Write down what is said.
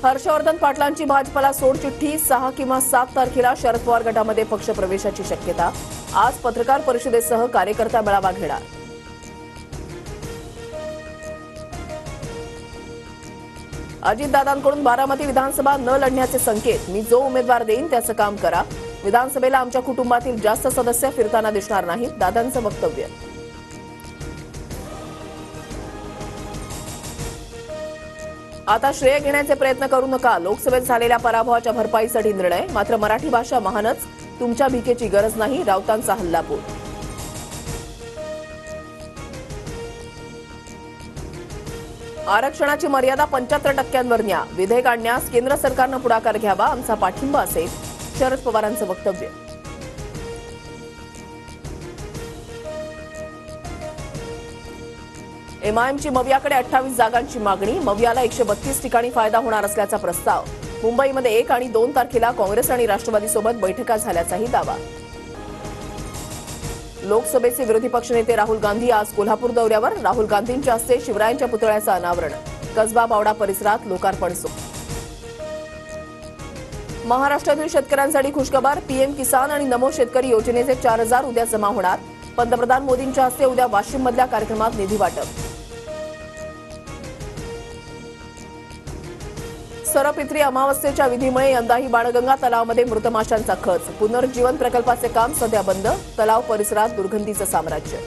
हर्षवर्धन पाटलांची भाजपला सोडचिठ्ठी 6 किंवा 7 तारखेला शरद पवार गटामध्ये पक्षप्रवेशाची शक्यता। आज पत्रकार परिषदेसह कार्यकर्ता मेळावा घेणार। अजितदादांकडून बारामती विधानसभा न लढण्याचे संकेत। मी जो उमेदवार देईन त्याचं काम करा। विधानसभेला आमच्या कुटुंबातील जास्त सदस्य फिरताना दिसणार नाहीत, दादांचं वक्तव्य। आता श्रेय घेण्याचे प्रयत्न करू नका। लोकसभेत झालेल्या पराभवाच्या भरपाईसाठी निर्णय। मात्र मराठी भाषा महानच, तुमच्या भीकेची गरज नाही, राऊतांचा हल्लाबोल। आरक्षणाची मर्यादा 75% न्या। विधेयक आणण्यास केंद्र सरकारनं पुढाकार घ्यावा, आमचा पाठिंबा असेल, शरद पवारांचं वक्तव्य। एमआयएमची मवियाकडे 28 जागांची मागणी। मवियाला 132 ठिकाणी फायदा होणार असल्याचा प्रस्ताव। मुंबईमध्ये 1 आणि 2 तारखेला काँग्रेस आणि राष्ट्रवादीसोबत बैठका झाल्याचाही दावा। लोकसभेचे विरोधी पक्षनेते राहुल गांधी आज कोल्हापूर दौऱ्यावर। राहुल गांधींच्या हस्ते शिवरायांच्या पुतळ्याचं अनावरण। कसबा बावडा परिसरात लोकार्पण सोहळा। महाराष्ट्रातील शेतकऱ्यांसाठी खुशखबर। पीएम किसान आणि नमो शेतकरी योजनेचे 4000 उद्या जमा होणार। पंतप्रधान मोदींच्या हस्ते उद्या वाशिममधल्या कार्यक्रमात निधी वाटप। सरपित्री अमावस्येच्या विधीमुळे यंदाही बाणगंगा तलावामध्ये मृत माशांचा खच। पुनरुज्जीवन प्रकल्पाचे काम सध्या बंद। तलाव परिसरात दुर्गंधीचं साम्राज्य।